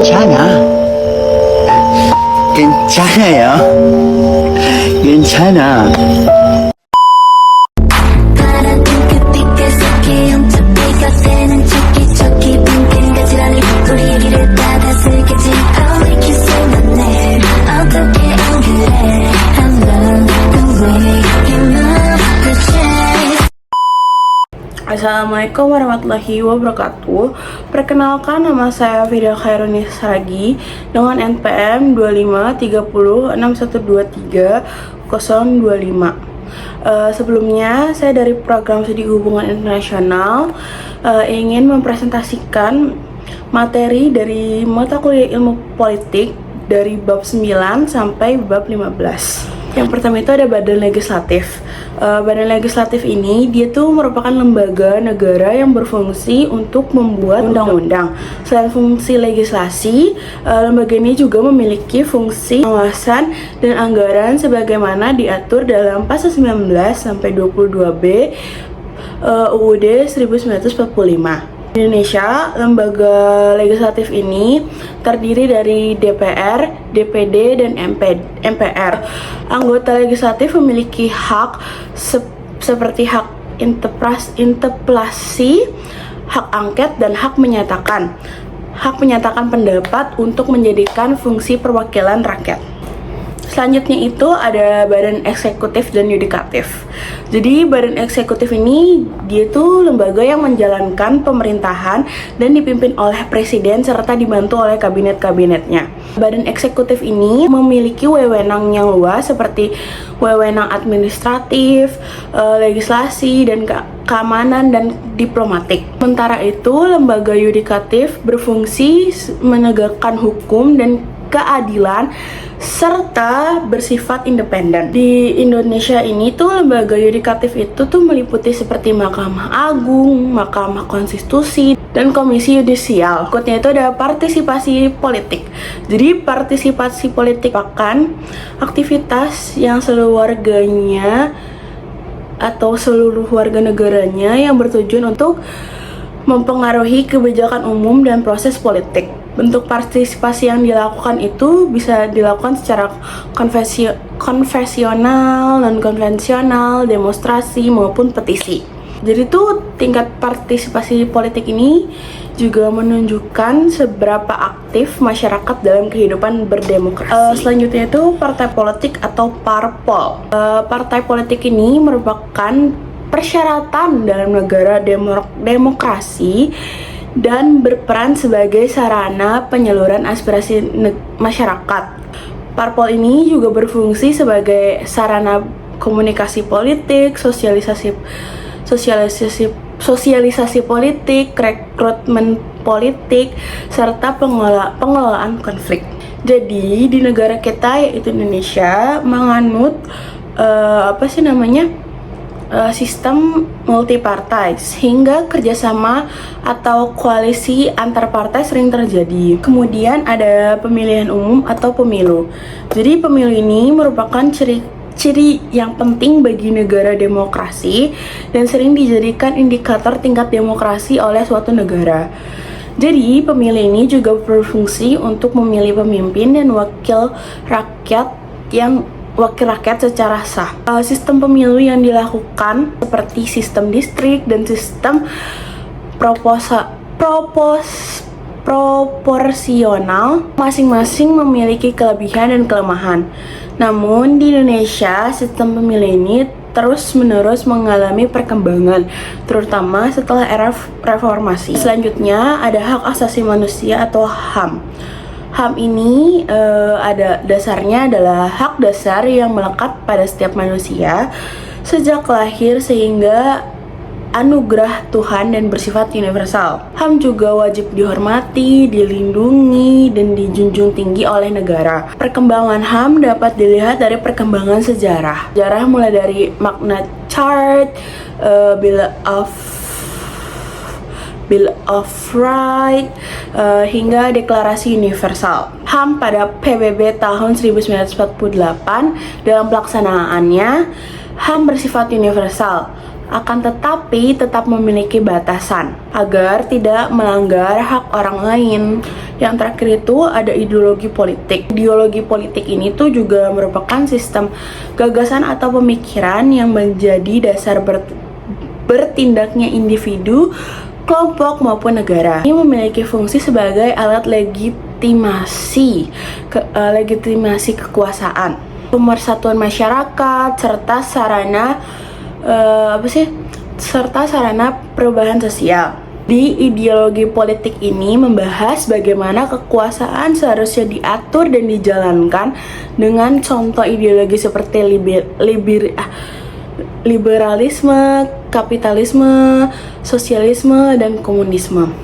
괜찮아. 괜찮아요. 괜찮아. 파란 핑크빛 계속해 영접비가 되는 척기 빙빙 가지런히 우리 얘기를 받아쓰겠지 I'll make you say my name 어떻게 안 그래 I love the way you move the chase. Assalamualaikum warahmatullahi wabarakatuh. Perkenalkan, nama saya Fida Khairunis Ragi dengan NPM 25306123 Sebelumnya, saya dari Program Studi Hubungan Internasional ingin mempresentasikan materi dari mata kuliah Ilmu Politik dari bab 9 sampai bab 15. Yang pertama itu ada Badan Legislatif. Badan Legislatif ini dia tuh merupakan lembaga negara yang berfungsi untuk membuat undang-undang. Selain fungsi legislasi, lembaga ini juga memiliki fungsi pengawasan dan anggaran sebagaimana diatur dalam pasal 19 sampai 22B UUD 1945. Di Indonesia, lembaga legislatif ini terdiri dari DPR, DPD, dan MPR. Anggota legislatif memiliki hak seperti hak interpelasi, hak angket, dan hak menyatakan pendapat untuk menjadikan fungsi perwakilan rakyat. Selanjutnya itu ada Badan Eksekutif dan Yudikatif. Jadi Badan Eksekutif ini dia tuh lembaga yang menjalankan pemerintahan dan dipimpin oleh presiden serta dibantu oleh kabinet-kabinetnya. Badan Eksekutif ini memiliki wewenang yang luas seperti wewenang administratif, legislasi, dan keamanan dan diplomatik. Sementara itu, lembaga yudikatif berfungsi menegakkan hukum dan keadilan serta bersifat independen. Di Indonesia ini tuh lembaga yudikatif itu tuh meliputi seperti Mahkamah Agung, Mahkamah Konstitusi, dan Komisi Yudisial. Berikutnya itu ada partisipasi politik. Jadi partisipasi politik merupakan aktivitas yang seluruh warganya atau seluruh warga negaranya yang bertujuan untuk mempengaruhi kebijakan umum dan proses politik. Bentuk partisipasi yang dilakukan itu bisa dilakukan secara konvensional, non-konvensional, demonstrasi, maupun petisi. Jadi tuh tingkat partisipasi politik ini juga menunjukkan seberapa aktif masyarakat dalam kehidupan berdemokrasi. Selanjutnya itu partai politik atau parpol. Partai politik ini merupakan persyaratan dalam negara demokrasi dan berperan sebagai sarana penyaluran aspirasi masyarakat. Parpol ini juga berfungsi sebagai sarana komunikasi politik, sosialisasi politik, rekrutmen politik, serta pengelolaan konflik. Jadi di negara kita yaitu Indonesia menganut sistem multipartai sehingga kerjasama atau koalisi antar partai sering terjadi. Kemudian ada pemilihan umum atau pemilu. Jadi pemilu ini merupakan ciri yang penting bagi negara demokrasi dan sering dijadikan indikator tingkat demokrasi oleh suatu negara. Jadi pemilu ini juga berfungsi untuk memilih pemimpin dan wakil rakyat secara sah. Sistem pemilu yang dilakukan seperti sistem distrik dan sistem proporsional masing-masing memiliki kelebihan dan kelemahan. Namun di Indonesia sistem pemilu ini terus-menerus mengalami perkembangan, terutama setelah era reformasi. Selanjutnya ada hak asasi manusia atau HAM. HAM ini ada dasarnya adalah hak dasar yang melekat pada setiap manusia sejak lahir sehingga anugerah Tuhan dan bersifat universal. HAM juga wajib dihormati, dilindungi, dan dijunjung tinggi oleh negara. Perkembangan HAM dapat dilihat dari perkembangan sejarah. Sejarah mulai dari Magna Carta, Bill of Rights, hingga Deklarasi Universal. HAM pada PBB tahun 1948 dalam pelaksanaannya HAM bersifat universal. akan tetapi tetap memiliki batasan agar tidak melanggar hak orang lain. Yang terakhir itu ada ideologi politik. Ideologi politik ini tuh juga merupakan sistem gagasan atau pemikiran yang menjadi dasar bertindaknya individu, kelompok maupun negara. Ini memiliki fungsi sebagai alat legitimasi kekuasaan, pemersatuan masyarakat serta sarana perubahan sosial. Di ideologi politik ini membahas bagaimana kekuasaan seharusnya diatur dan dijalankan dengan contoh ideologi seperti liberalisme, kapitalisme, sosialisme, dan komunisme.